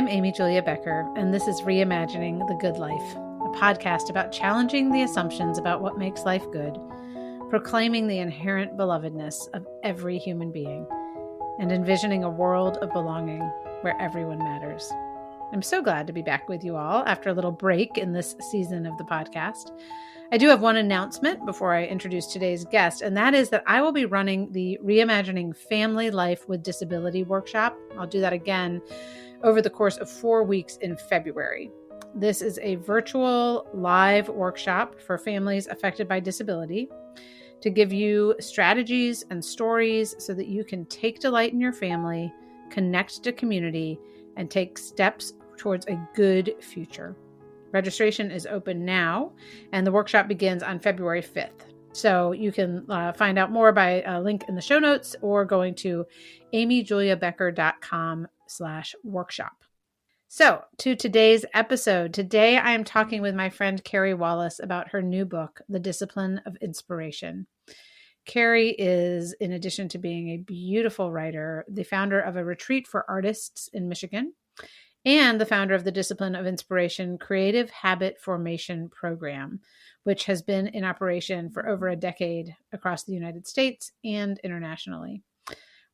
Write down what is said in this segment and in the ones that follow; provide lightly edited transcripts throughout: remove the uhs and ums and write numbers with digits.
I'm Amy Julia Becker, and this is Reimagining the Good Life, a podcast about challenging the assumptions about what makes life good, proclaiming the inherent belovedness of every human being, and envisioning a world of belonging where everyone matters. I'm so glad to be back with you all after a little break in this season of the podcast. I do have one announcement before I introduce today's guest, and that is that I will be running the Reimagining Family Life with Disability workshop. I'll do that again over the course of 4 weeks in February. This is a virtual live workshop for families affected by disability to give you strategies and stories so that you can take delight in your family, connect to community, and take steps towards a good future. Registration is open now, and the workshop begins on February 5th. So you can find out more by a link in the show notes or going to amyjuliabecker.com/workshop. So to today's episode. Today I am talking with my friend Carey Wallace about her new book, The Discipline of Inspiration. Carey is, in addition to being a beautiful writer, the founder of a retreat for artists in Michigan, and the founder of the Discipline of Inspiration Creative Habit Formation Program, which has been in operation for over a decade across the United States and internationally.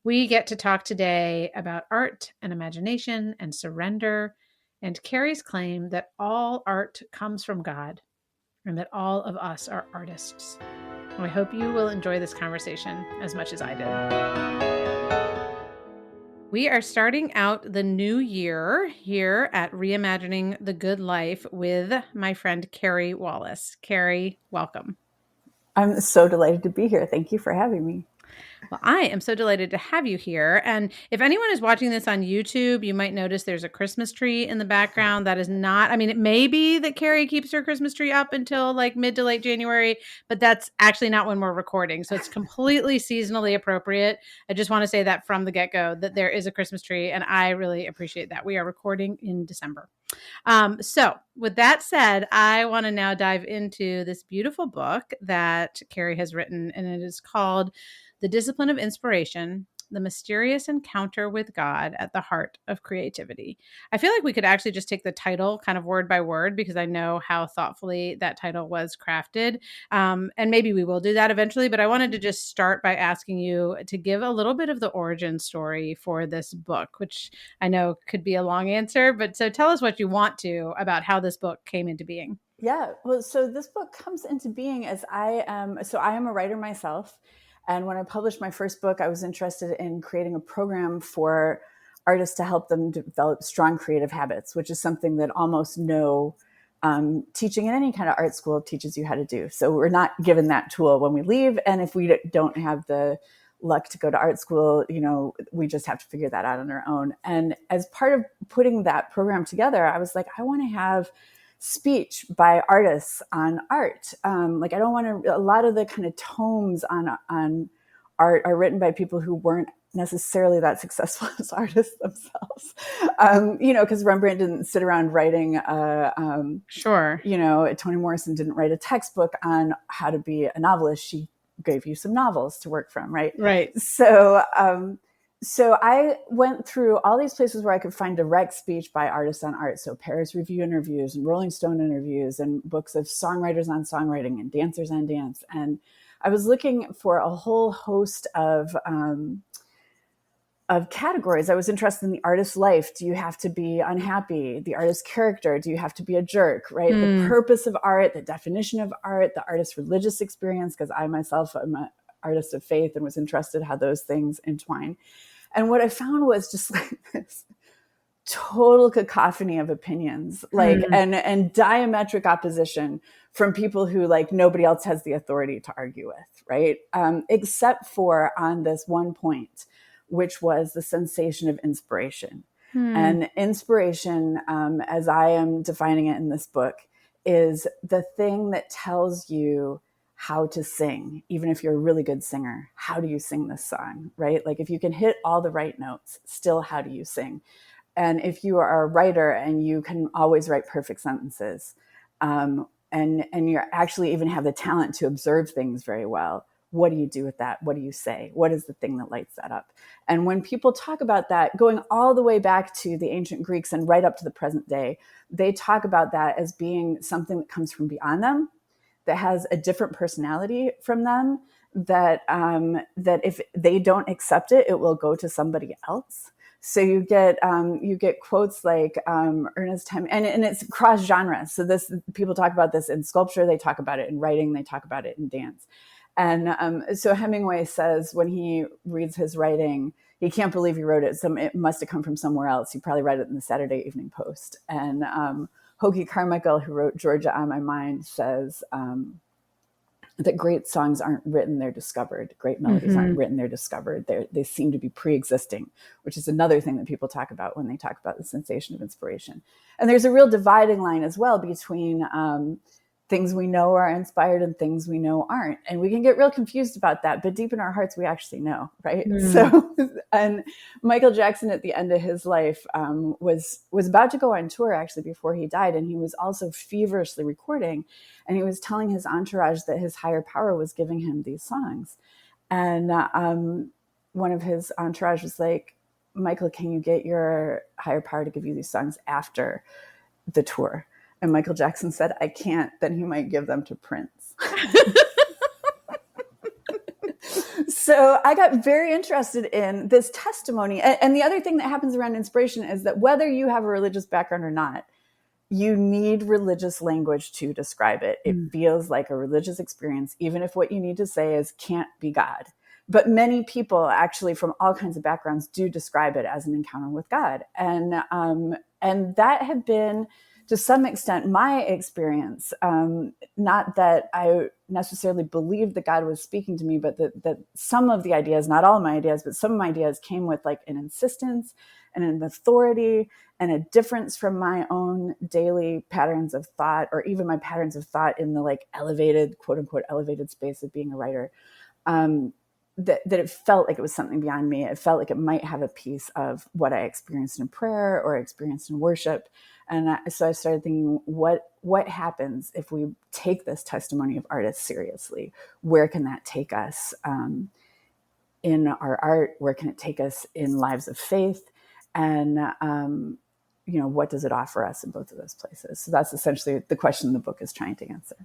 We get to talk today about art and imagination and surrender, and Carey's claim that all art comes from God and that all of us are artists. And I hope you will enjoy this conversation as much as I did. We are starting out the new year here at Reimagining the Good Life with my friend Carey Wallace. Carey, welcome. I'm so delighted to be here. Thank you for having me. Well, I am so delighted to have you here. And if anyone is watching this on YouTube, you might notice there's a Christmas tree in the background. That is not, it may be that Carey keeps her Christmas tree up until like mid to late January, but that's actually not when we're recording. So it's completely seasonally appropriate. I just want to say that from the get-go that there is a Christmas tree, and I really appreciate that. We are recording in December. So with that said, I want to now dive into this beautiful book that Carey has written, and it is called The Discipline of Inspiration, The Mysterious Encounter with God at the Heart of Creativity. I feel like we could actually just take the title kind of word by word because I know how thoughtfully that title was crafted. And maybe we will do that eventually, but I wanted to just start by asking you to give a little bit of the origin story for this book, which I know could be a long answer, but so tell us what you want to about how this book came into being. Yeah, well, so this book comes into being as I am a writer myself. And when I published my first book, I was interested in creating a program for artists to help them develop strong creative habits, which is something that almost no teaching in any kind of art school teaches you how to do. So we're not given that tool when we leave. And if we don't have the luck to go to art school, we just have to figure that out on our own. And as part of putting that program together, I was like, I want to have speech by artists on art. I don't want to, a lot of the kind of tomes on art are written by people who weren't necessarily that successful as artists themselves. Because Rembrandt didn't sit around writing, Sure. Toni Morrison didn't write a textbook on how to be a novelist. She gave you some novels to work from, right? Right. So I went through all these places where I could find direct speech by artists on art. So Paris Review interviews and Rolling Stone interviews and books of songwriters on songwriting and dancers on dance. And I was looking for a whole host of categories. I was interested in the artist's life. Do you have to be unhappy? The artist's character. Do you have to be a jerk, right? The purpose of art, the definition of art, the artist's religious experience, because I myself am an artist of faith and was interested how those things entwine. And what I found was just like this total cacophony of opinions, and diametric opposition from people who nobody else has the authority to argue with, right? Except for on this one point, which was the sensation of inspiration. And inspiration, as I am defining it in this book, is the thing that tells you how to sing, even if you're a really good singer. How do you sing this song, right? If you can hit all the right notes, still, how do you sing? And if you are a writer and you can always write perfect sentences, and you actually even have the talent to observe things very well, what do you do with that? What do you say? What is the thing that lights that up? And when people talk about that, going all the way back to the ancient Greeks and right up to the present day, they talk about that as being something that comes from beyond them, that has a different personality from them, that if they don't accept it, it will go to somebody else. So you get quotes like Ernest Hemingway, and it's cross genres. So people talk about this in sculpture, they talk about it in writing, they talk about it in dance. And so Hemingway says when he reads his writing, he can't believe he wrote it. It must have come from somewhere else. He probably read it in the Saturday Evening Post. And Hoagie Carmichael, who wrote Georgia on My Mind, says that great songs aren't written, they're discovered. Great melodies aren't written, they're discovered. They seem to be pre-existing, which is another thing that people talk about when they talk about the sensation of inspiration. And there's a real dividing line as well between things we know are inspired and things we know aren't. And we can get real confused about that, but deep in our hearts, we actually know, right? So, and Michael Jackson at the end of his life was about to go on tour actually before he died. And he was also feverishly recording. And he was telling his entourage that his higher power was giving him these songs. And one of his entourage was like, Michael, can you get your higher power to give you these songs after the tour? And Michael Jackson said, I can't, then he might give them to Prince. So I got very interested in this testimony. And the other thing that happens around inspiration is that whether you have a religious background or not, you need religious language to describe it. It feels like a religious experience, even if what you need to say is can't be God. But many people actually from all kinds of backgrounds do describe it as an encounter with God. And that had been, to some extent, my experience. Not that I necessarily believed that God was speaking to me, but that some of the ideas, not all of my ideas, but some of my ideas came with like an insistence and an authority and a difference from my own daily patterns of thought, or even my patterns of thought in the like elevated, quote unquote, elevated space of being a writer. That it felt like it was something beyond me. It felt like it might have a piece of what I experienced in prayer or experienced in worship. And so I started thinking, what happens if we take this testimony of artists seriously? Where can that take us in our art? Where can it take us in lives of faith? And, what does it offer us in both of those places? So that's essentially the question the book is trying to answer.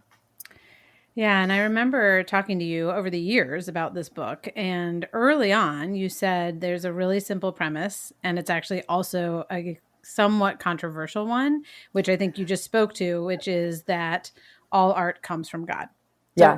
Yeah. And I remember talking to you over the years about this book. And early on, you said there's a really simple premise, and it's actually also a somewhat controversial one, which I think you just spoke to, which is that all art comes from God. So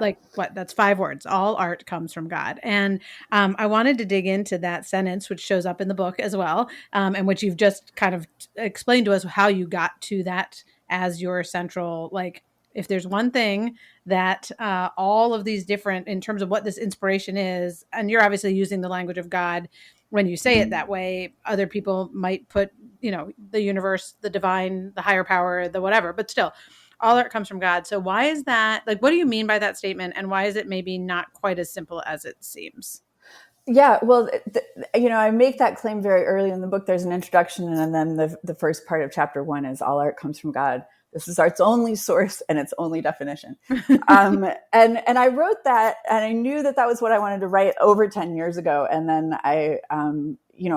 that's 5 words. All art comes from God. And I wanted to dig into that sentence, which shows up in the book as well, and which you've just kind of explained to us how you got to that as your central, like, if there's one thing that all of these different, in terms of what this inspiration is, and you're obviously using the language of God when you say it that way, other people might put, the universe, the divine, the higher power, the whatever, but still, all art comes from God. So why is that? Like, what do you mean by that statement? And why is it maybe not quite as simple as it seems? Yeah, well, I make that claim very early in the book. There's an introduction, and then the first part of chapter 1 is all art comes from God. This is art's only source and its only definition. And I wrote that, and I knew that was what I wanted to write over 10 years ago. And then I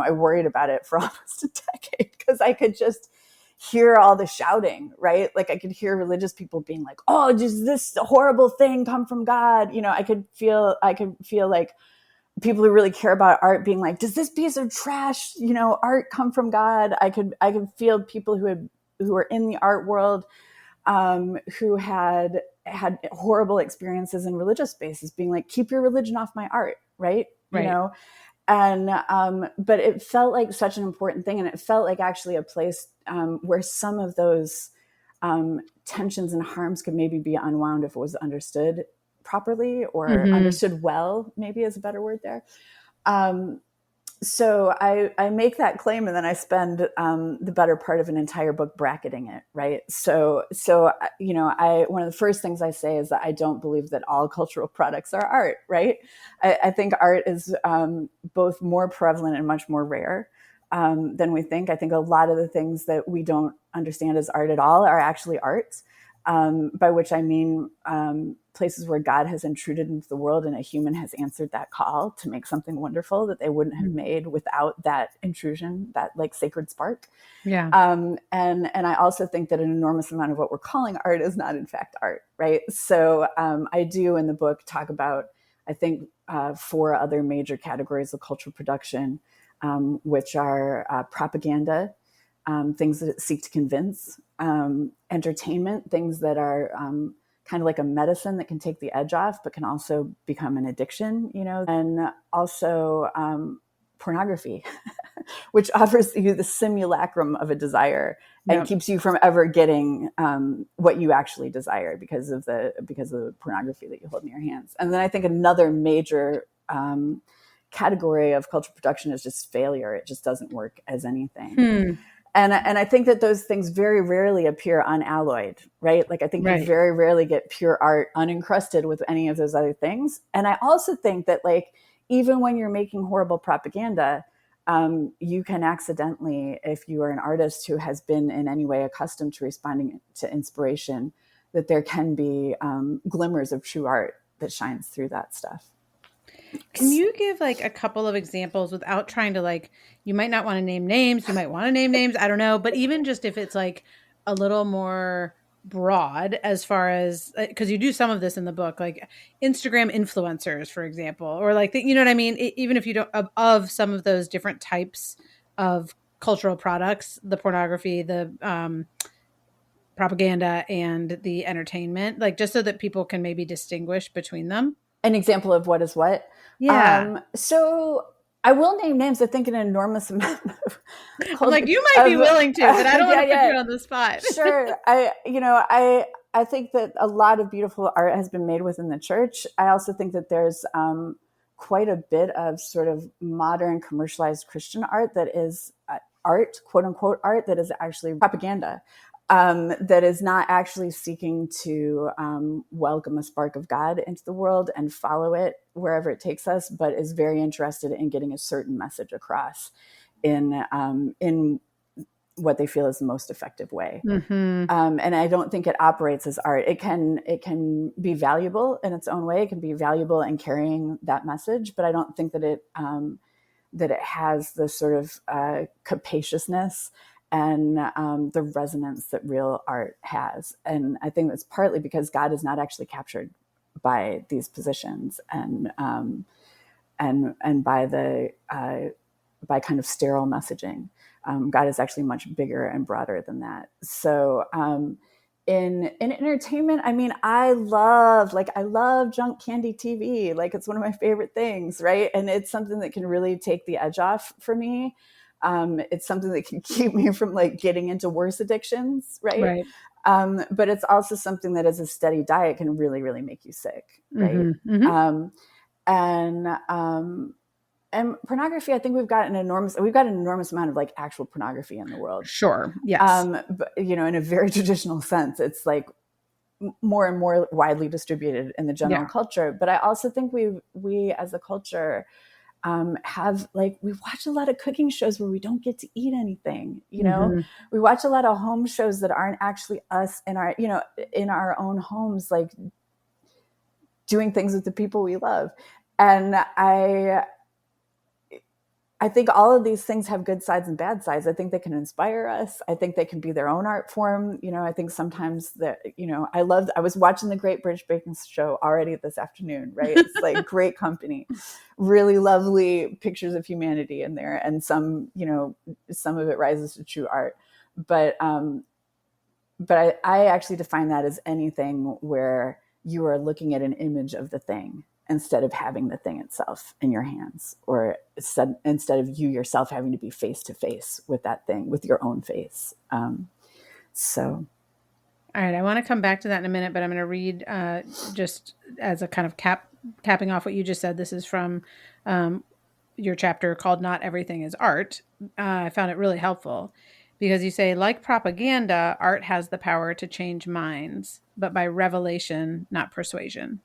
worried about it for almost a decade because I could just hear all the shouting, right? Like I could hear religious people being like, "Oh, does this horrible thing come from God?" I could feel like people who really care about art being like, "Does this piece of trash, art come from God?" I could feel people who were in the art world, who had horrible experiences in religious spaces being like, "Keep your religion off my art." Right. And, but it felt like such an important thing. And it felt like actually a place, where some of those, tensions and harms could maybe be unwound if it was understood properly or understood well, maybe is a better word there. So I make that claim, and then I spend the better part of an entire book bracketing it, right? So one of the first things I say is that I don't believe that all cultural products are art, right? I think art is both more prevalent and much more rare than we think. I think a lot of the things that we don't understand as art at all are actually art. by which I mean places where God has intruded into the world and a human has answered that call to make something wonderful that they wouldn't have made without that intrusion, that like sacred spark. Yeah. And I also think that an enormous amount of what we're calling art is not in fact art, right? So I do in the book talk about, I think, 4 other major categories of cultural production, which are propaganda, things that seek to convince, entertainment, things that are kind of like a medicine that can take the edge off, but can also become an addiction, and also pornography, which offers you the simulacrum of a desire and keeps you from ever getting what you actually desire because of the pornography that you hold in your hands. And then I think another major category of cultural production is just failure. It just doesn't work as anything. And I think that those things very rarely appear unalloyed, right? Like I think you very rarely get pure art unencrusted with any of those other things. And I also think that like, even when you're making horrible propaganda, you can accidentally, if you are an artist who has been in any way accustomed to responding to inspiration, that there can be glimmers of true art that shines through that stuff. Can you give like a couple of examples without trying to like, you might not want to name names, you might want to name names, I don't know, but even just if it's like a little more broad as far as, because you do some of this in the book, like Instagram influencers, for example, or like, you know what I mean? Even if you don't, of some of those different types of cultural products, the pornography, the propaganda and the entertainment, like just so that people can maybe distinguish between them. An example of what is what? Yeah. So I will name names. I think an enormous amount of I'm like, you might be willing to, but I don't want to put you on the spot. Sure. I think that a lot of beautiful art has been made within the church. I also think that there's quite a bit of sort of modern commercialized Christian art that is art, quote unquote art, that is actually propaganda. That is not actually seeking to welcome a spark of God into the world and follow it wherever it takes us, but is very interested in getting a certain message across in what they feel is the most effective way. And I don't think it operates as art. It can be valuable in its own way. It can be valuable in carrying that message, but I don't think that it has the sort of capaciousness and the resonance that real art has. And I think that's partly because God is not actually captured by these positions and by kind of sterile messaging. God is actually much bigger and broader than that. So in entertainment, I mean, I love junk candy TV. Like it's one of my favorite things, right? And it's something that can really take the edge off for me. It's something that can keep me from like getting into worse addictions, right? But it's also something that as a steady diet can really, really make you sick, right? And pornography, I think we've got an enormous amount of like actual pornography in the world. Sure. Yes. But in a very traditional sense, it's like more and more widely distributed in the general culture. But I also think we as a culture have like, we watch a lot of cooking shows where we don't get to eat anything, we watch a lot of home shows that aren't actually us in our own homes, like doing things with the people we love. And I think all of these things have good sides and bad sides. I think they can inspire us. I think they can be their own art form. I think sometimes that, I was watching the Great British Baking Show already this afternoon, right? It's like great company, really lovely pictures of humanity in there. And some of it rises to true art. But I actually define that as anything where you are looking at an image of the thing instead of having the thing itself in your hands, or instead of you yourself having to be face to face with that thing, with your own face. All right. I want to come back to that in a minute, but I'm going to read just as a kind of capping off what you just said. This is from your chapter called Not Everything is Art. I found it really helpful because you say, like propaganda, art has the power to change minds, but by revelation, not persuasion.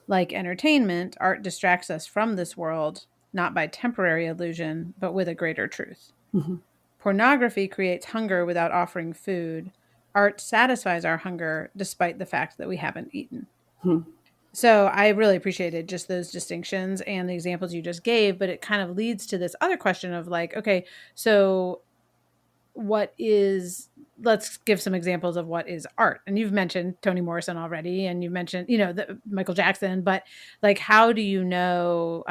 Like entertainment, art distracts us from this world, not by temporary illusion, but with a greater truth. Pornography creates hunger without offering food. art satisfies our hunger despite the fact that we haven't eaten. Hmm. So I really appreciated just those distinctions and the examples you just gave, but it kind of leads to this other question of like, okay, so what is, let's give some examples of what is art. And you've mentioned Toni Morrison already, and you've mentioned, Michael Jackson, but like, how do you know,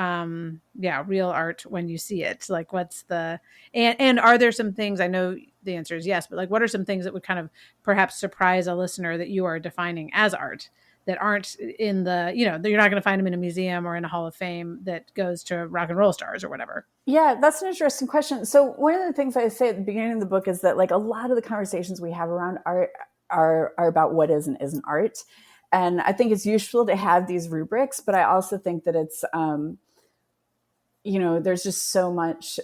real art when you see it? Like, what's the, and are there some things, I know the answer is yes, but like, what are some things that would kind of perhaps surprise a listener that you are defining as art that aren't in the, you're not going to find them in a museum or in a hall of fame that goes to rock and roll stars or whatever? Yeah, that's an interesting question. So one of the things I say at the beginning of the book is that like a lot of the conversations we have around art are about what is and isn't art. And I think it's useful to have these rubrics, but I also think that it's, there's just so much,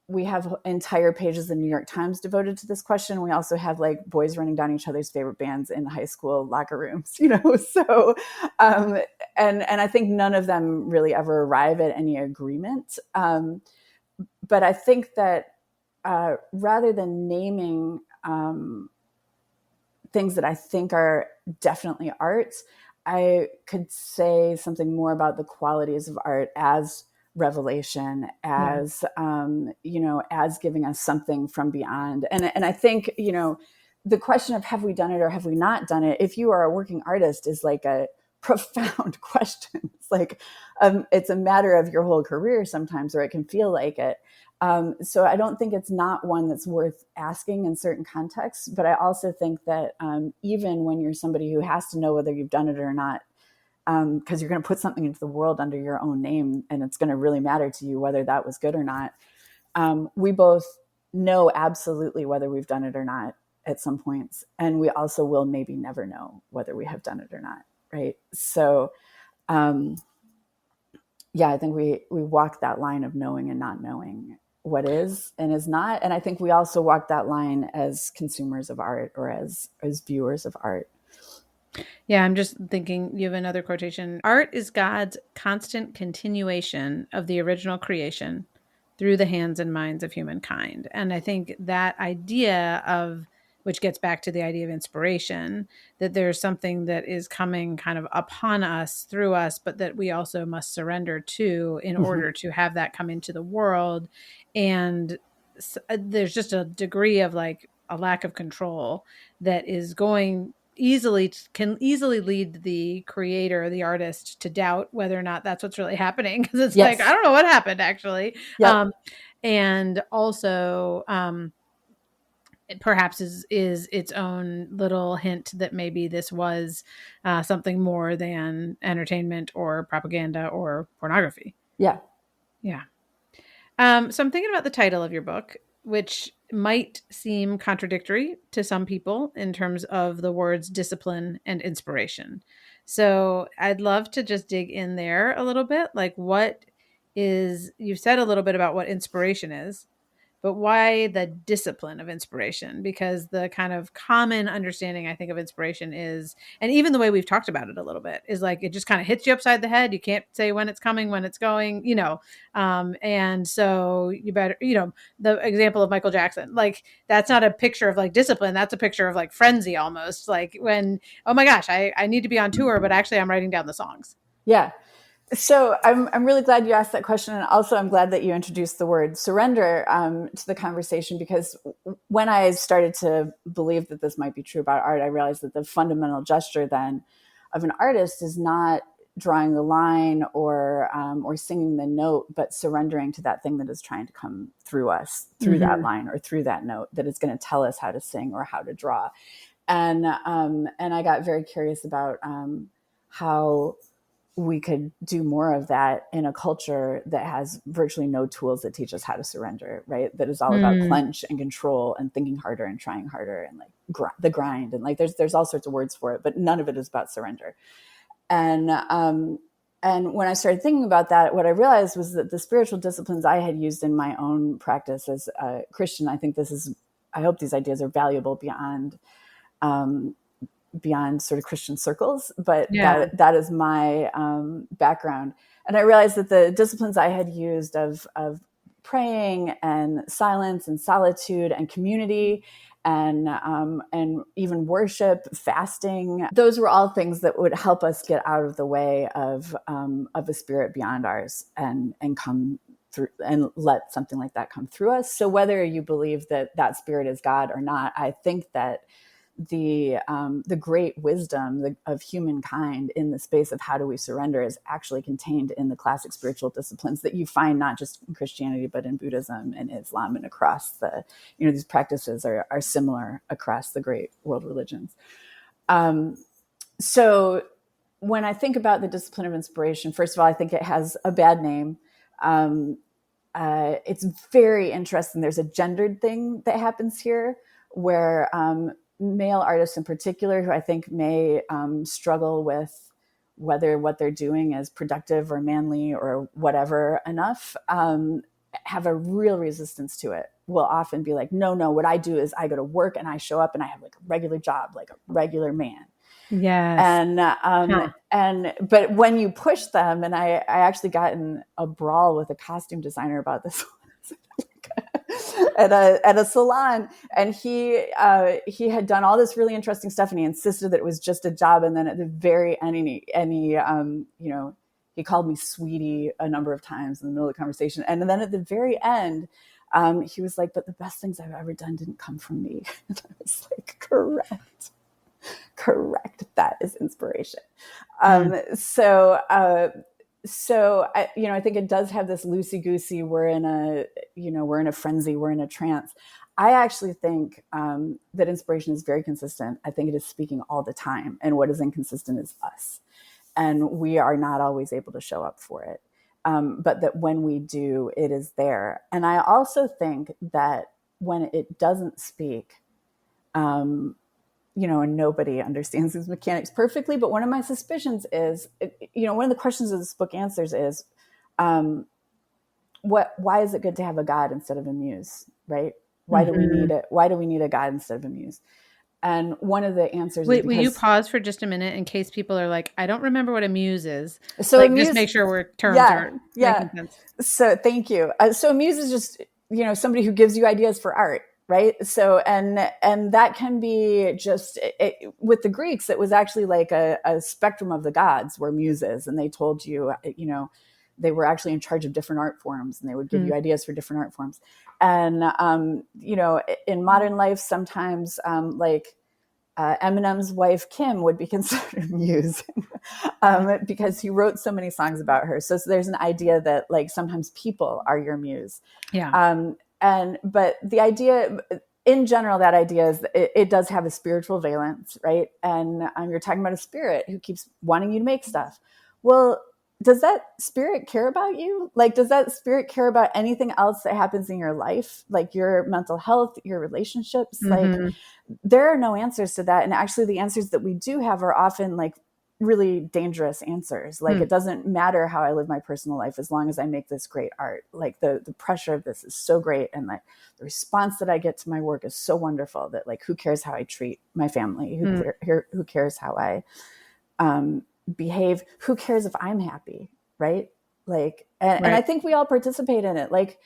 we have entire pages of the New York Times devoted to this question. We also have like boys running down each other's favorite bands in high school locker rooms, so, and I think none of them really ever arrive at any agreement. But I think that rather than naming things that I think are definitely art, I could say something more about the qualities of art as revelation, as as giving us something from beyond. And I think the question of have we done it or have we not done it, if you are a working artist, is like a profound question. It's like it's a matter of your whole career sometimes, or it can feel like it. So I don't think it's not one that's worth asking in certain contexts, but I also think that even when you're somebody who has to know whether you've done it or not, because you're going to put something into the world under your own name, and it's going to really matter to you whether that was good or not. We both know absolutely whether we've done it or not at some points, and we also will maybe never know whether we have done it or not, right? So, I think we walk that line of knowing and not knowing what is and is not, and I think we also walk that line as consumers of art or as viewers of art. Yeah, I'm just thinking, you have another quotation. Art is God's constant continuation of the original creation through the hands and minds of humankind. And I think that idea of, which gets back to the idea of inspiration, that there's something that is coming kind of upon us, through us, but that we also must surrender to in order to have that come into the world. And there's just a degree of like a lack of control that is can easily lead the creator, the artist, to doubt whether or not that's what's really happening. Because it's like, I don't know what happened actually. Yep. And also, it perhaps is its own little hint that maybe this was something more than entertainment or propaganda or pornography. Yeah. So I'm thinking about the title of your book, which might seem contradictory to some people in terms of the words discipline and inspiration. So I'd love to just dig in there a little bit. Like, you've said a little bit about what inspiration is, but why the discipline of inspiration? Because the kind of common understanding, I think, of inspiration is, and even the way we've talked about it a little bit, is like it just kind of hits you upside the head. You can't say when it's coming, when it's going, and so you better, the example of Michael Jackson, like that's not a picture of like discipline. That's a picture of like frenzy almost, like when, oh my gosh, I need to be on tour, but actually I'm writing down the songs. Yeah. So I'm really glad you asked that question. And also I'm glad that you introduced the word surrender to the conversation, because when I started to believe that this might be true about art, I realized that the fundamental gesture then of an artist is not drawing the line or singing the note, but surrendering to that thing that is trying to come through us, through that line or through that note, that is going to tell us how to sing or how to draw. And I got very curious about how we could do more of that in a culture that has virtually no tools that teach us how to surrender, right? That is all about clench and control and thinking harder and trying harder and like the grind. And like, there's all sorts of words for it, but none of it is about surrender. And when I started thinking about that, what I realized was that the spiritual disciplines I had used in my own practice as a Christian, I hope these ideas are valuable beyond sort of Christian circles, but that is my background. And I realized that the disciplines I had used of praying and silence and solitude and community and even worship, fasting. Those were all things that would help us get out of the way of a spirit beyond ours and come through and let something like that come through us. So whether you believe that that spirit is God or not, I think that the great wisdom of humankind in the space of how do we surrender is actually contained in the classic spiritual disciplines that you find not just in Christianity, but in Buddhism and Islam and across the, these practices are similar across the great world religions. So when I think about the discipline of inspiration, first of all, I think it has a bad name. It's very interesting. There's a gendered thing that happens here where male artists in particular, who I think may struggle with whether what they're doing is productive or manly or whatever enough, have a real resistance to it. Will often be like, no, what I do is I go to work and I show up and I have like a regular job, like a regular man. Yes. But when you push them, and I actually got in a brawl with a costume designer about this at a salon, and he had done all this really interesting stuff, and he insisted that it was just a job. And then at the very end, he called me sweetie a number of times in the middle of the conversation. And then at the very end, he was like, "But the best things I've ever done didn't come from me." And I was like, correct. That is inspiration. So I think it does have this loosey-goosey, we're in a frenzy, we're in a trance. I actually think that inspiration is very consistent. I think it is speaking all the time. And what is inconsistent is us. And we are not always able to show up for it. But that when we do, it is there. And I also think that when it doesn't speak, and nobody understands these mechanics perfectly, but one of my suspicions is, one of the questions that this book answers is, why is it good to have a God instead of a muse, right? Why do we need it? Why do we need a God instead of a muse? And one of the answers is will you pause for just a minute in case people are like, I don't remember what a muse is. So a muse, just make sure terms are making sense. So thank you. So a muse is just, somebody who gives you ideas for art. Right. So, and that can be just with the Greeks, it was actually like a spectrum of the gods were muses, and they told you, they were actually in charge of different art forms, and they would give you ideas for different art forms. And, in modern life, sometimes Eminem's wife, Kim, would be considered a muse because he wrote so many songs about her. So there's an idea that like sometimes people are your muse. Yeah. But the idea in general, that idea is it does have a spiritual valence, right? And you're talking about a spirit who keeps wanting you to make stuff. Well, does that spirit care about you? Like, does that spirit care about anything else that happens in your life? Like your mental health, your relationships? Like there are no answers to that. And actually the answers that we do have are often like really dangerous answers. Like it doesn't matter how I live my personal life as long as I make this great art. Like the pressure of this is so great, and like the response that I get to my work is so wonderful that like who cares how I treat my family? Who cares how I behave? Who cares if I'm happy, right? Like and I think we all participate in it. Like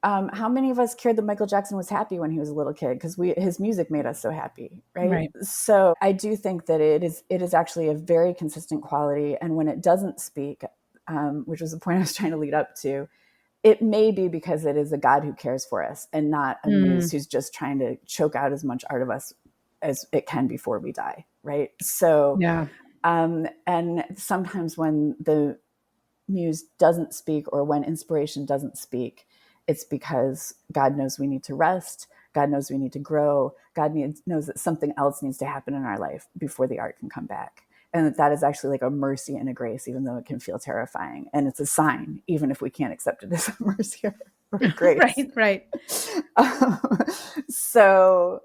how many of us cared that Michael Jackson was happy when he was a little kid because his music made us so happy, right? So I do think that it is actually a very consistent quality. And when it doesn't speak, which was the point I was trying to lead up to, it may be because it is a God who cares for us and not a muse who's just trying to choke out as much art of us as it can before we die, right? So and sometimes when the muse doesn't speak or when inspiration doesn't speak, it's because God knows we need to rest. God knows we need to grow. God knows that something else needs to happen in our life before the art can come back. And that is actually like a mercy and a grace, even though it can feel terrifying. And it's a sign, even if we can't accept it as a mercy or a grace. Right. So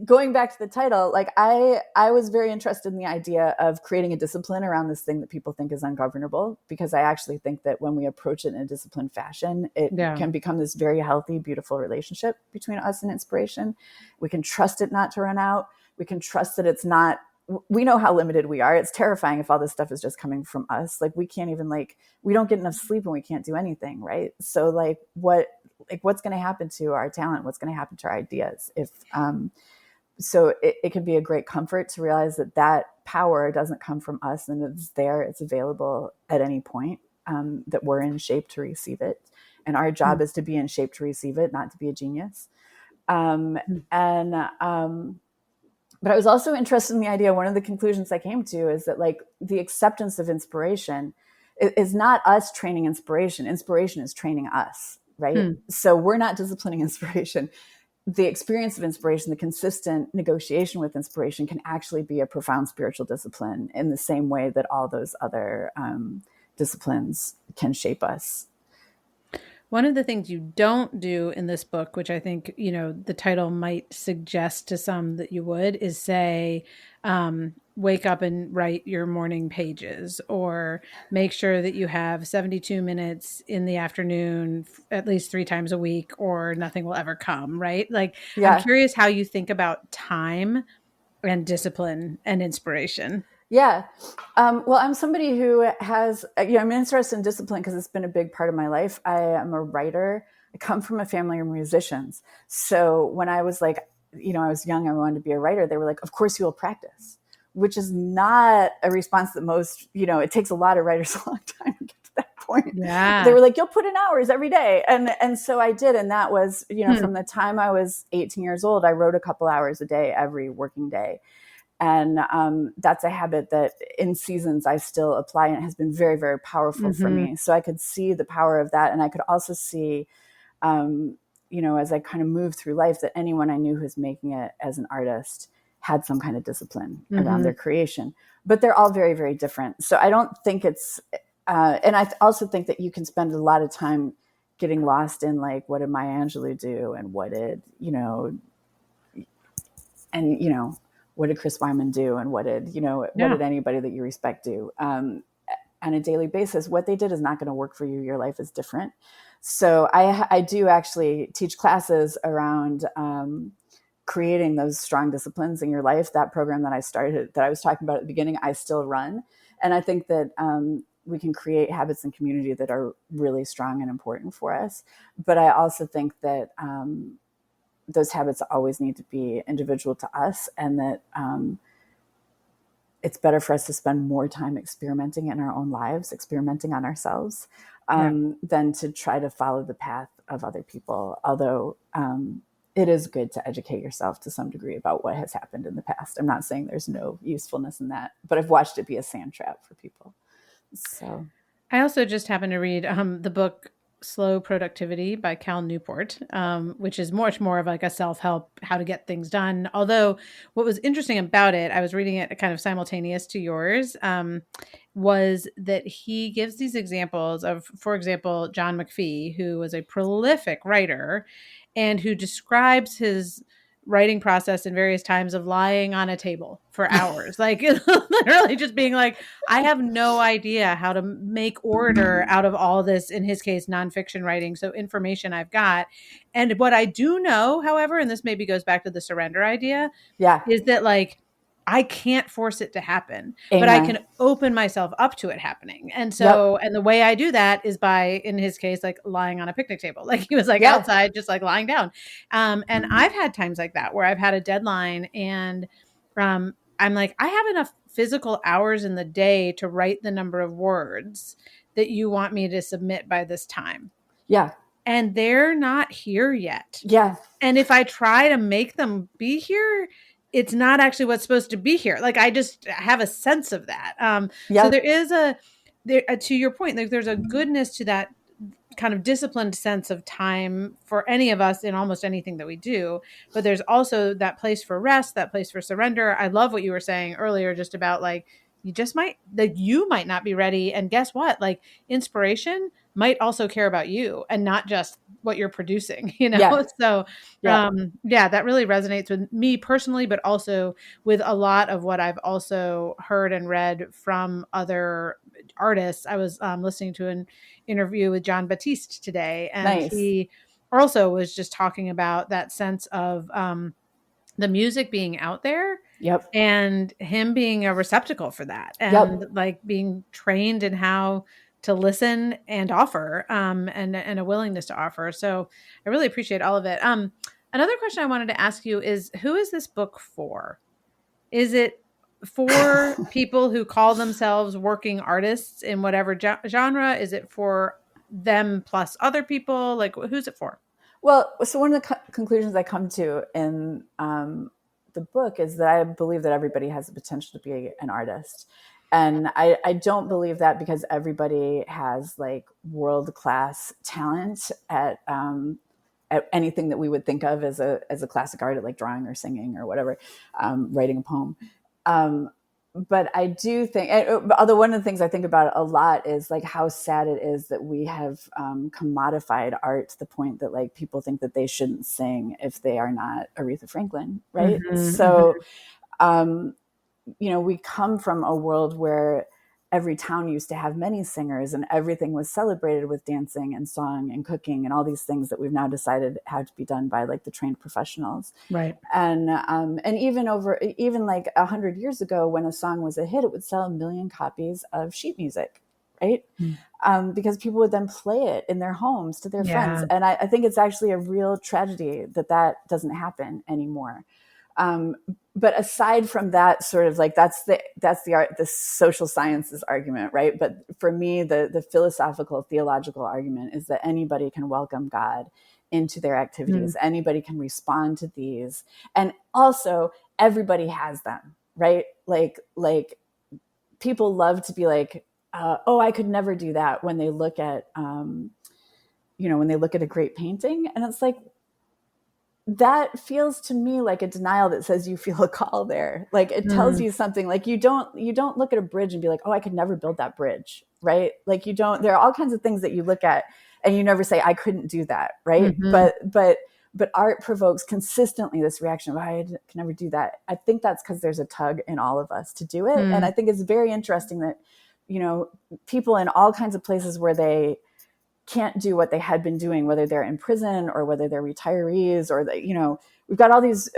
going back to the title, like I was very interested in the idea of creating a discipline around this thing that people think is ungovernable, because I actually think that when we approach it in a disciplined fashion, it can become this very healthy, beautiful relationship between us and inspiration. We can trust it not to run out. We can trust that it's not we know how limited we are. It's terrifying if all this stuff is just coming from us. Like we can't even we don't get enough sleep and we can't do anything. Right. So what's going to happen to our talent? What's going to happen to our ideas? So it can be a great comfort to realize that power doesn't come from us, and it's there, it's available at any point, that we're in shape to receive it. And our job is to be in shape to receive it, not to be a genius. But I was also interested in the idea, one of the conclusions I came to is that the acceptance of inspiration is not us training inspiration. Inspiration is training us, right? So we're not disciplining inspiration. The experience of inspiration, the consistent negotiation with inspiration can actually be a profound spiritual discipline in the same way that all those other disciplines can shape us. One of the things you don't do in this book, which I think, the title might suggest to some that you would, is say, wake up and write your morning pages, or make sure that you have 72 minutes in the afternoon, at least 3 times a week, or nothing will ever come, right? I'm curious how you think about time and discipline and inspiration. Yeah. Well, I'm somebody who has, I'm interested in discipline because it's been a big part of my life. I am a writer. I come from a family of musicians. So when I was I was young, I wanted to be a writer. They were like, of course you will practice, which is not a response that most, it takes a lot of writers a long time to get to that point. Yeah. They were like, you'll put in hours every day. And so I did. And that was, from the time I was 18 years old, I wrote a couple hours a day every working day. And that's a habit that in seasons I still apply, and it has been very, very powerful for me. So I could see the power of that. And I could also see, as I kind of moved through life, that anyone I knew who's making it as an artist had some kind of discipline around their creation. But they're all very, very different. So I don't think it's, and I also think that you can spend a lot of time getting lost in what did Maya Angelou do? And what did, what did Chris Wyman do? And what did anybody that you respect do on a daily basis? What they did is not going to work for you. Your life is different. So I do actually teach classes around creating those strong disciplines in your life. That program that I started, that I was talking about at the beginning, I still run. And I think that we can create habits and community that are really strong and important for us. But I also think that those habits always need to be individual to us, and that it's better for us to spend more time experimenting in our own lives, experimenting on ourselves, than to try to follow the path of other people. Although it is good to educate yourself to some degree about what has happened in the past. I'm not saying there's no usefulness in that, but I've watched it be a sand trap for people. So I also just happened to read the book Slow Productivity by Cal Newport, which is much more of a self-help, how to get things done. Although what was interesting about it, I was reading it kind of simultaneous to yours, was that he gives these examples of, for example, John McPhee, who was a prolific writer and who describes his writing process in various times of lying on a table for hours, literally just being I have no idea how to make order out of all this, in his case, nonfiction writing. So information I've got. And what I do know, however, and this maybe goes back to the surrender idea, is that I can't force it to happen, but I can open myself up to it happening. And so, and the way I do that is by, in his case, lying on a picnic table. He was outside, just lying down. And I've had times like that where I've had a deadline, and I'm I have enough physical hours in the day to write the number of words that you want me to submit by this time. Yeah. And they're not here yet. Yeah. And if I try to make them be here, it's not actually what's supposed to be here. I just have a sense of that. So there is to your point, there's a goodness to that kind of disciplined sense of time for any of us in almost anything that we do. But there's also that place for rest, that place for surrender. I love what you were saying earlier, just about you might not be ready. And guess what? Inspiration might also care about you and not just what you're producing, So that really resonates with me personally, but also with a lot of what I've also heard and read from other artists. I was listening to an interview with John Batiste today, and he also was just talking about that sense of the music being out there Yep. and him being a receptacle for that, Yep. and like being trained in how to listen and offer, and a willingness to offer. So I really appreciate all of it. Another question I wanted to ask you is, who is this book for? Is it for people who call themselves working artists in whatever genre? Is it for them plus other people? Like, who's it for? Well, so one of the conclusions I come to in the book is that I believe that everybody has the potential to be an artist. And I don't believe that because everybody has like world-class talent at anything that we would think of as a classic art, like drawing or singing or whatever, writing a poem. But I do think, although one of the things I think about a lot is like how sad it is that we have commodified art to the point that like people think that they shouldn't sing if they are not Aretha Franklin, right? So, we come from a world where every town used to have many singers and everything was celebrated with dancing and song and cooking and all these things that we've now decided had to be done by like the trained professionals. Right. And even like 100 years ago, when a song was a hit, it would sell 1 million copies of sheet music, right? Because people would then play it in their homes to their friends. And I think it's actually a real tragedy that doesn't happen anymore. But aside from that, sort of like that's the art, the social sciences argument, right? But for me, the philosophical, theological argument is that anybody can welcome God into their activities. Anybody can respond to these, and also everybody has them, right? Like people love to be like, oh, I could never do that when they look at, when they look at a great painting, and it's like, that feels to me like a denial that says you feel a call there. Like it tells you something. Like you don't look at a bridge and be like, oh, I could never build that bridge, right? Like there are all kinds of things that you look at and you never say, I couldn't do that, right? But art provokes consistently this reaction of, I can never do that. I think that's because there's a tug in all of us to do it. And I think it's very interesting that, people in all kinds of places where they can't do what they had been doing, whether they're in prison or whether they're retirees, or we've got all these,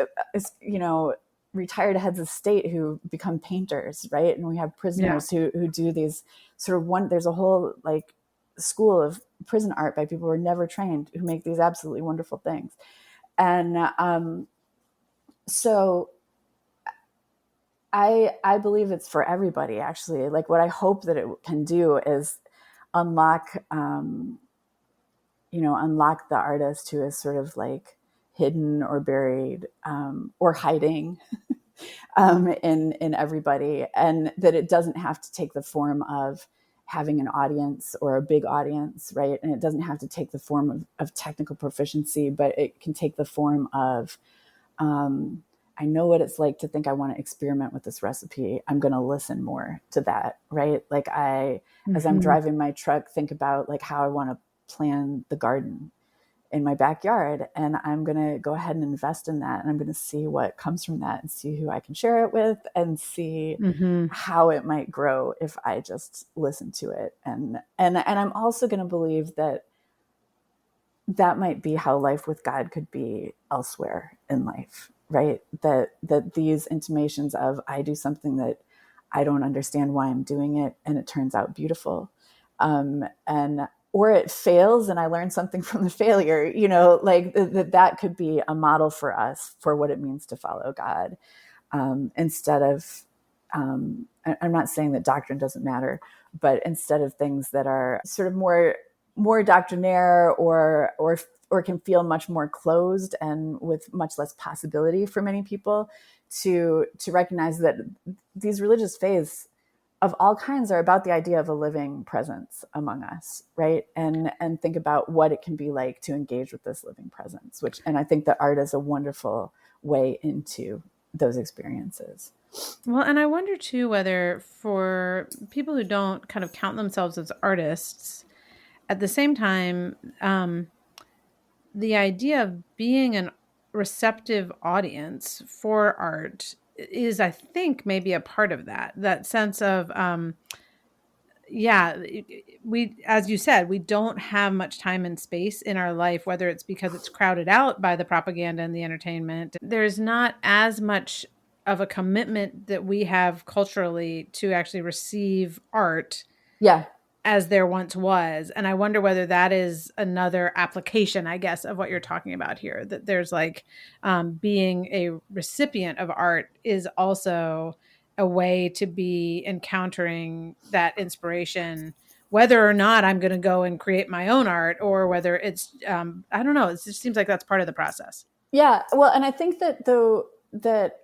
retired heads of state who become painters, right? And we have prisoners who do these sort of there's a whole like school of prison art by people who are never trained, who make these absolutely wonderful things. And so I believe it's for everybody, actually. Like what I hope that it can do is unlock the artist who is sort of like hidden or buried or hiding in everybody, and that it doesn't have to take the form of having an audience or a big audience, right? And it doesn't have to take the form of technical proficiency, but it can take the form of I know what it's like to think I want to experiment with this recipe. I'm going to listen more to that, right? Like as I'm driving my truck, think about like how I want to plan the garden in my backyard, and I'm going to go ahead and invest in that. And I'm going to see what comes from that and see who I can share it with and see how it might grow if I just listen to it. And I'm also going to believe that might be how life with God could be elsewhere in life, right? That these intimations of I do something that I don't understand why I'm doing it, and it turns out beautiful, or it fails and I learn something from the failure, like that could be a model for us for what it means to follow God, instead of I'm not saying that doctrine doesn't matter, but instead of things that are sort of more doctrinaire or can feel much more closed and with much less possibility for many people, to recognize that these religious faiths of all kinds are about the idea of a living presence among us, right? And think about what it can be like to engage with this living presence, and I think that art is a wonderful way into those experiences. Well, and I wonder too whether for people who don't kind of count themselves as artists, at the same time, the idea of being a receptive audience for art is, I think, maybe a part of that sense of yeah, we, as you said, we don't have much time and space in our life, whether it's because it's crowded out by the propaganda and the entertainment. There's not as much of a commitment that we have culturally to actually receive art Yeah. as there once was. And I wonder whether that is another application, I guess, of what you're talking about here, that there's like being a recipient of art is also a way to be encountering that inspiration, whether or not I'm going to go and create my own art, or whether it's, I don't know, it just seems like that's part of the process. Yeah. Well, and I think that though that,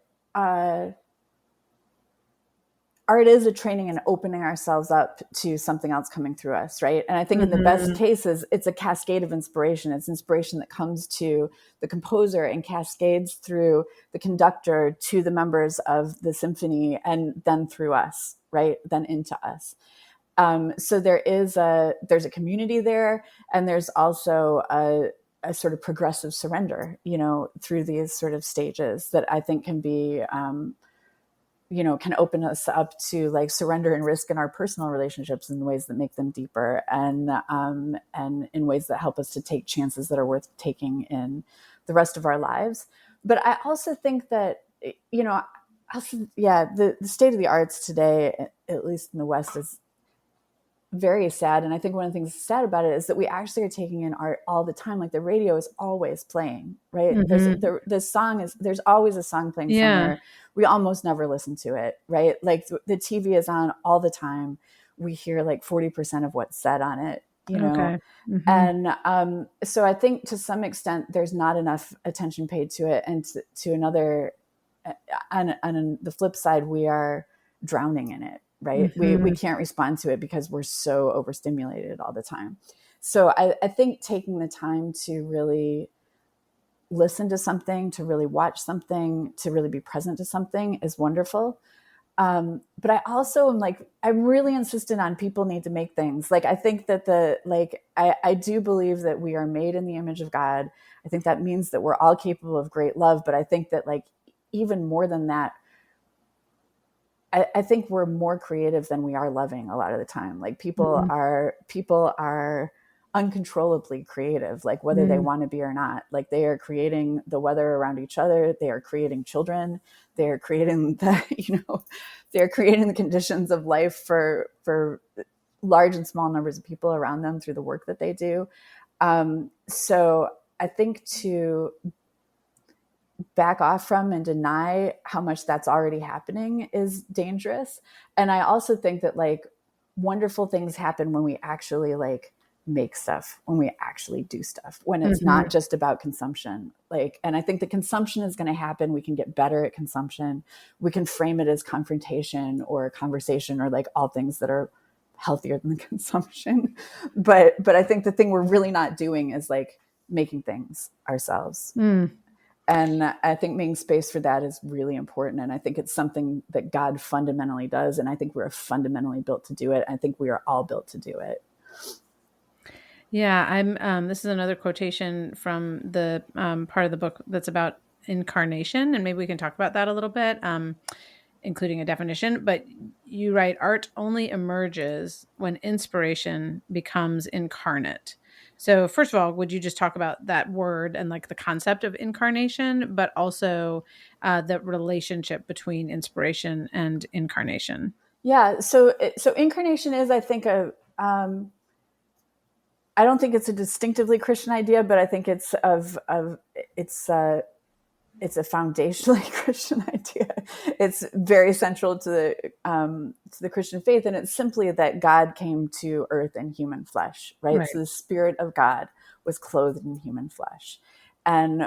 art is a training in opening ourselves up to something else coming through us, right? And I think in the best cases, it's a cascade of inspiration. It's inspiration that comes to the composer and cascades through the conductor to the members of the symphony, and then through us, right? Then into us. So there's a community there, and there's also a sort of progressive surrender, through these sort of stages that I think can be, can open us up to like surrender and risk in our personal relationships in ways that make them deeper, and in ways that help us to take chances that are worth taking in the rest of our lives. But I also think that, the state of the arts today, at least in the West, is very sad. And I think one of the things sad about it is that we actually are taking in art all the time. Like the radio is always playing, right? There's always a song playing somewhere. We almost never listen to it, right? Like the TV is on all the time. We hear like 40% of what's said on it, Okay. And so I think to some extent there's not enough attention paid to it. And to another, on the flip side, we are drowning in it. Right. We can't respond to it because we're so overstimulated all the time. So I think taking the time to really listen to something, to really watch something, to really be present to something is wonderful. But I also am like, I'm really insistent on people need to make things. Like, I think that I do believe that we are made in the image of God. I think that means that we're all capable of great love. But I think that like, even more than that, I think we're more creative than we are loving a lot of the time. Like people are uncontrollably creative, like whether they want to be or not. Like they are creating the weather around each other. They are creating children. They are creating they're creating the conditions of life for large and small numbers of people around them through the work that they do. So I think to back off from and deny how much that's already happening is dangerous. And I also think that like wonderful things happen when we actually like make stuff, when we actually do stuff, when it's not just about consumption. Like, and I think the consumption is going to happen. We can get better at consumption. We can frame it as confrontation or conversation, or like all things that are healthier than consumption. But I think the thing we're really not doing is like making things ourselves. And I think making space for that is really important. And I think it's something that God fundamentally does. And I think we're fundamentally built to do it. I think we are all built to do it. Yeah, this is another quotation from the part of the book that's about incarnation. And maybe we can talk about that a little bit, including a definition. But you write, art only emerges when inspiration becomes incarnate. So first of all, would you just talk about that word and like the concept of incarnation, but also the relationship between inspiration and incarnation? Yeah. So incarnation is, I think, I don't think it's a distinctively Christian idea, but I think it's it's a foundationally Christian idea. It's very central to the Christian faith, and it's simply that God came to earth in human flesh, right? So the Spirit of God was clothed in human flesh. And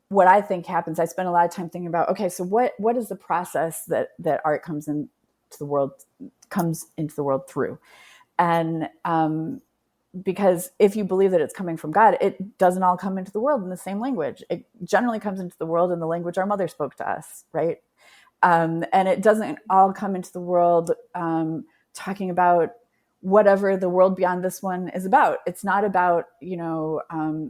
what I think happens, I spend a lot of time thinking about, okay, so what is the process that art comes into the world through? And because if you believe that it's coming from God, it doesn't all come into the world in the same language. It generally comes into the world in the language our mother spoke to us, right? And it doesn't all come into the world talking about whatever the world beyond this one is about. It's not about,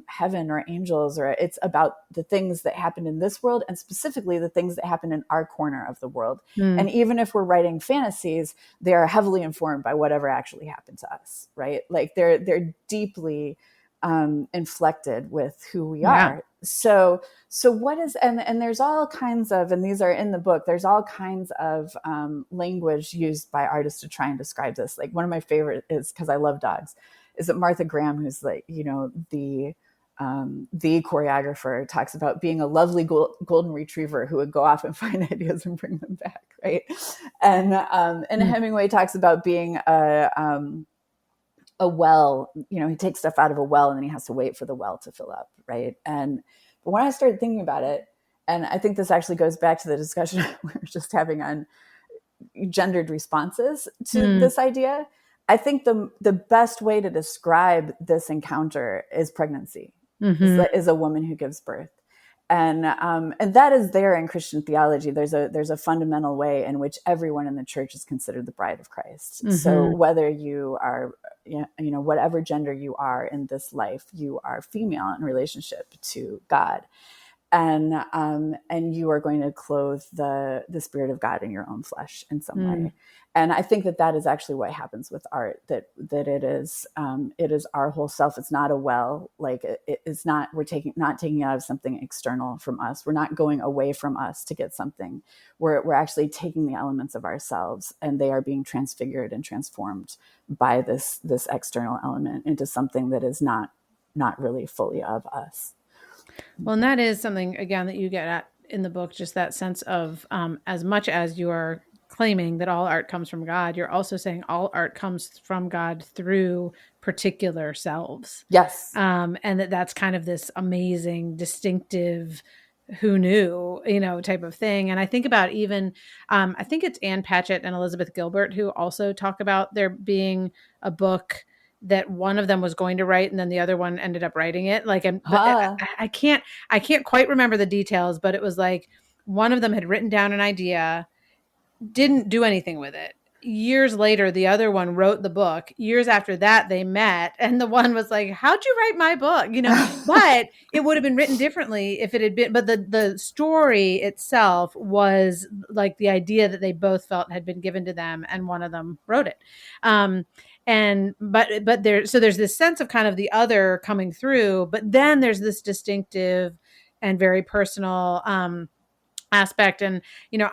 heaven or angels, or it's about the things that happen in this world, and specifically the things that happen in our corner of the world. And even if we're writing fantasies, they are heavily informed by whatever actually happened to us, right? Like they're deeply inflected with who we are. So what is, and there's all kinds of, and these are in the book, there's all kinds of language used by artists to try and describe this. Like one of my favorite is, because I love dogs, is that Martha Graham, who's like, the choreographer, talks about being a lovely golden retriever who would go off and find ideas and bring them back, right? And Hemingway talks about being a well, he takes stuff out of a well and then he has to wait for the well to fill up, right? But when I started thinking about it, and I think this actually goes back to the discussion we were just having on gendered responses to this idea, I think the best way to describe this encounter is pregnancy, is a woman who gives birth. And that is there in Christian theology. There's a fundamental way in which everyone in the church is considered the bride of Christ. So whether you are, whatever gender you are in this life, you are female in relationship to God, and you are going to clothe the Spirit of God in your own flesh in some way. And I think that is actually what happens with art, that it is our whole self. It's not a well, like it's not, not taking out of something external from us. We're not going away from us to get something. We're actually taking the elements of ourselves, and they are being transfigured and transformed by this external element into something that is not really fully of us. Well, and that is something, again, that you get at in the book, just that sense of as much as you are claiming that all art comes from God, you're also saying all art comes from God through particular selves. Yes. And that's kind of this amazing, distinctive, who knew, type of thing. And I think about even, I think it's Ann Patchett and Elizabeth Gilbert who also talk about there being a book that one of them was going to write and then the other one ended up writing it. Like, I can't quite remember the details, but it was like one of them had written down an idea, didn't do anything with it. Years later, the other one wrote the book. Years after that, they met, and the one was like, "How'd you write my book?" But it would have been written differently if it had been. But the story itself was like the idea that they both felt had been given to them, and one of them wrote it. But there's this sense of kind of the other coming through, but then there's this distinctive and very personal aspect. And,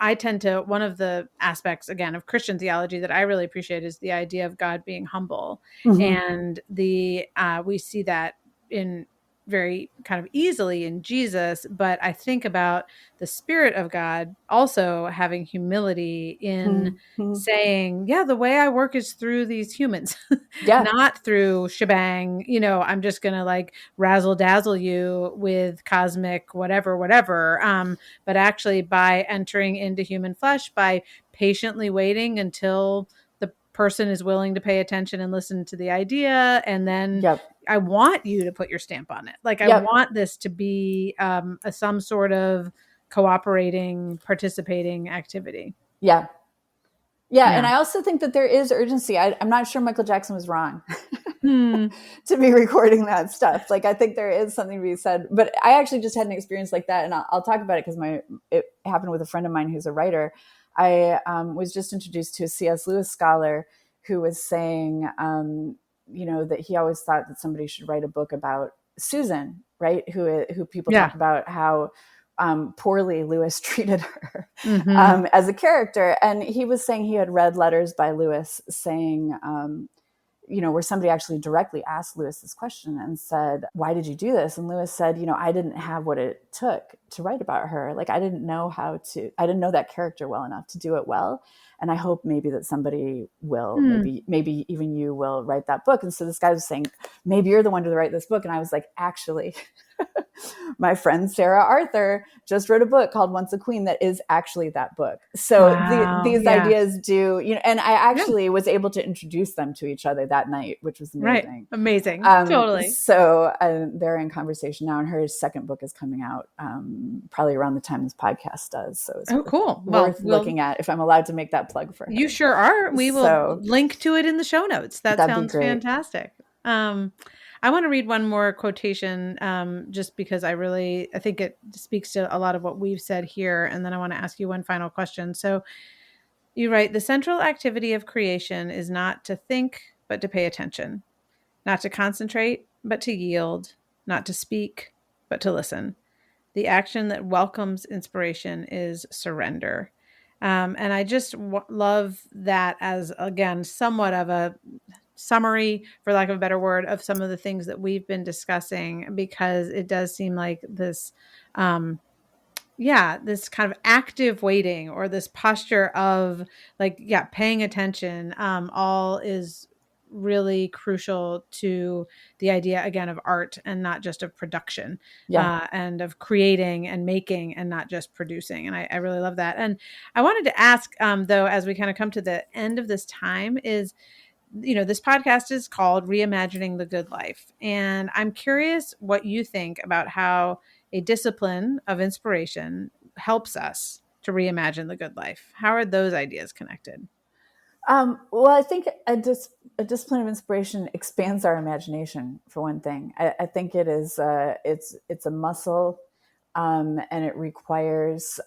I tend to, one of the aspects, again, of Christian theology that I really appreciate is the idea of God being humble. And we see that in very kind of easily in Jesus, but I think about the Spirit of God also having humility in saying, the way I work is through these humans, not through shebang, I'm just going to like razzle dazzle you with cosmic whatever, but actually by entering into human flesh, by patiently waiting until the person is willing to pay attention and listen to the idea. And then I want you to put your stamp on it. Like I want this to be some sort of cooperating, participating activity. Yeah. And I also think that there is urgency. I'm not sure Michael Jackson was wrong to be recording that stuff. Like, I think there is something to be said, but I actually just had an experience like that. And I'll talk about it because it happened with a friend of mine who's a writer. I was just introduced to a C.S. Lewis scholar who was saying, that he always thought that somebody should write a book about Susan, right? Who people talk about how poorly Lewis treated her as a character. And he was saying he had read letters by Lewis saying, where somebody actually directly asked Lewis this question and said, "Why did you do this?" And Lewis said, I didn't have what it took to write about her. Like, I didn't know that character well enough to do it well. And I hope maybe that somebody will, maybe even you will write that book. And so this guy was saying, maybe you're the one to write this book. And I was like, actually, my friend Sarah Arthur just wrote a book called Once a Queen that is actually that book. So these ideas do, and I actually was able to introduce them to each other that night, which was amazing. Right. Amazing. Totally. So they're in conversation now, and her second book is coming out probably around the time this podcast does. So it's cool. Worth looking at, if I'm allowed to make that plug for her. You sure are. We will link to it in the show notes. That sounds fantastic. I want to read one more quotation just because I think it speaks to a lot of what we've said here. And then I want to ask you one final question. So you write, the central activity of creation is not to think, but to pay attention, not to concentrate, but to yield, not to speak, but to listen. The action that welcomes inspiration is surrender. And I just love that as, again, somewhat of a summary, for lack of a better word, of some of the things that we've been discussing, because it does seem like this, this kind of active waiting, or this posture of paying attention, all is really crucial to the idea, again, of art, and not just of production, and of creating and making, and not just producing. And I really love that. And I wanted to ask, though, as we kind of come to the end of this time, is, this podcast is called Reimagining the Good Life. And I'm curious what you think about how a discipline of inspiration helps us to reimagine the good life. How are those ideas connected? Well, I think a discipline of inspiration expands our imagination, for one thing. I think it is, it's a muscle, and it requires,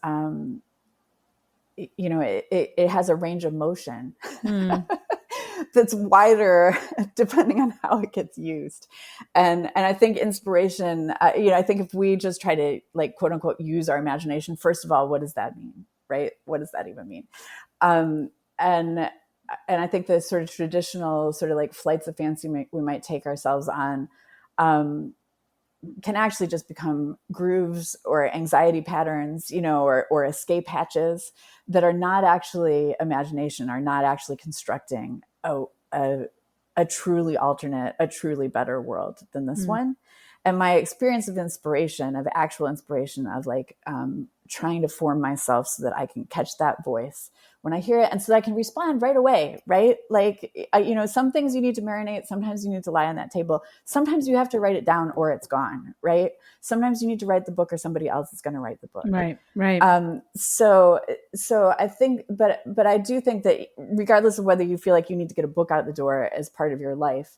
it has a range of motion that's wider depending on how it gets used. And I think inspiration, I think if we just try to quote unquote use our imagination, first of all, what does that mean? Right? What does that even mean? And I think the sort of traditional sort of flights of fancy we might take ourselves on can actually just become grooves or anxiety patterns, or escape hatches that are not actually imagination, are not actually constructing a truly alternate, a truly better world than this one. And my experience of inspiration, of actual inspiration, of trying to form myself so that I can catch that voice when I hear it, and so that I can respond right away, right? Some things you need to marinate. Sometimes you need to lie on that table. Sometimes you have to write it down or it's gone, right? Sometimes you need to write the book, or somebody else is going to write the book. Right. So I think, but I do think that regardless of whether you feel like you need to get a book out the door as part of your life,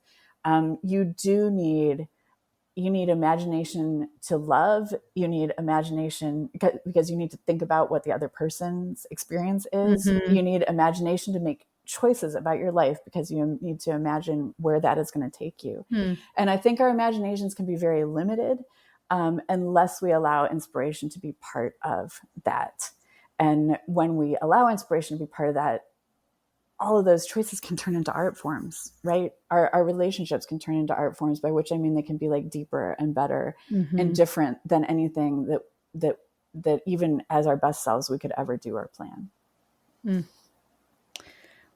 you need imagination to love. You need imagination because you need to think about what the other person's experience is. Mm-hmm. You need imagination to make choices about your life because you need to imagine where that is going to take you. And I think our imaginations can be very limited unless we allow inspiration to be part of that. And when we allow inspiration to be part of that, all of those choices can turn into art forms, right? Our relationships can turn into art forms, by which I mean they can be deeper and better and different than anything that even as our best selves we could ever do or plan.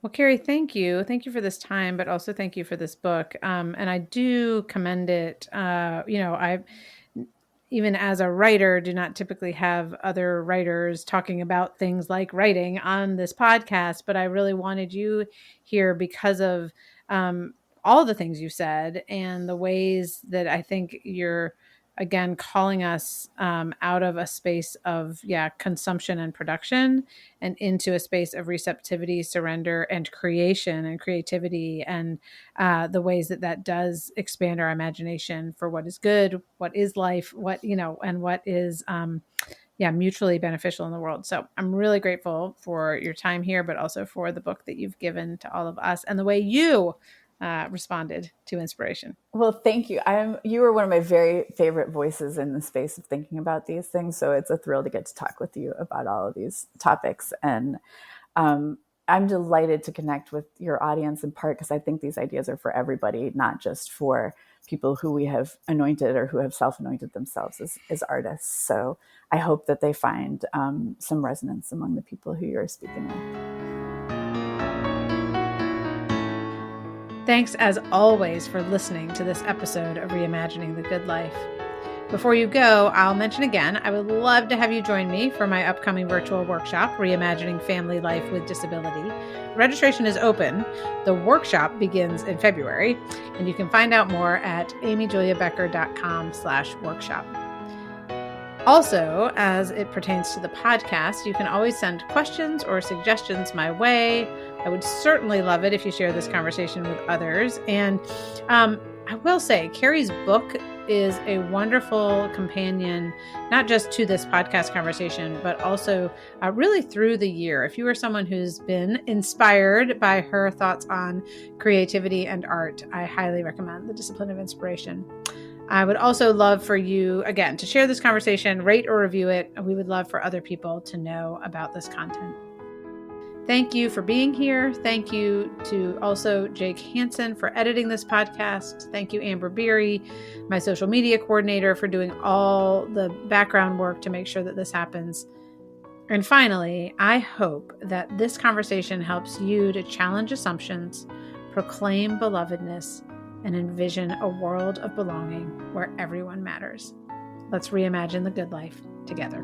Well, Carey, thank you. Thank you for this time, but also thank you for this book. And I do commend it. Even as a writer, do not typically have other writers talking about things like writing on this podcast, but I really wanted you here because of all the things you said and the ways that I think you're, again, calling us out of a space of consumption and production and into a space of receptivity, surrender, and creation and creativity, and the ways that does expand our imagination for what is good, what is life, and what is mutually beneficial in the world. So I'm really grateful for your time here, but also for the book that you've given to all of us and the way you responded to inspiration. Well, thank you. You were one of my very favorite voices in the space of thinking about these things. So it's a thrill to get to talk with you about all of these topics. And I'm delighted to connect with your audience, in part because I think these ideas are for everybody, not just for people who we have anointed or who have self-anointed themselves as artists. So I hope that they find some resonance among the people who you're speaking with. Thanks, as always, for listening to this episode of Reimagining the Good Life. Before you go, I'll mention again, I would love to have you join me for my upcoming virtual workshop, Reimagining Family Life with Disability. Registration is open. The workshop begins in February, and you can find out more at amyjuliabecker.com/workshop. Also, as it pertains to the podcast, you can always send questions or suggestions my way. I would certainly love it if you share this conversation with others. And I will say, Carey's book is a wonderful companion, not just to this podcast conversation, but also really through the year. If you are someone who's been inspired by her thoughts on creativity and art, I highly recommend The Discipline of Inspiration. I would also love for you, again, to share this conversation, rate or review it. We would love for other people to know about this content. Thank you for being here. Thank you to also Jake Hansen for editing this podcast. Thank you, Amber Beery, my social media coordinator, for doing all the background work to make sure that this happens. And finally, I hope that this conversation helps you to challenge assumptions, proclaim belovedness, and envision a world of belonging where everyone matters. Let's reimagine the good life together.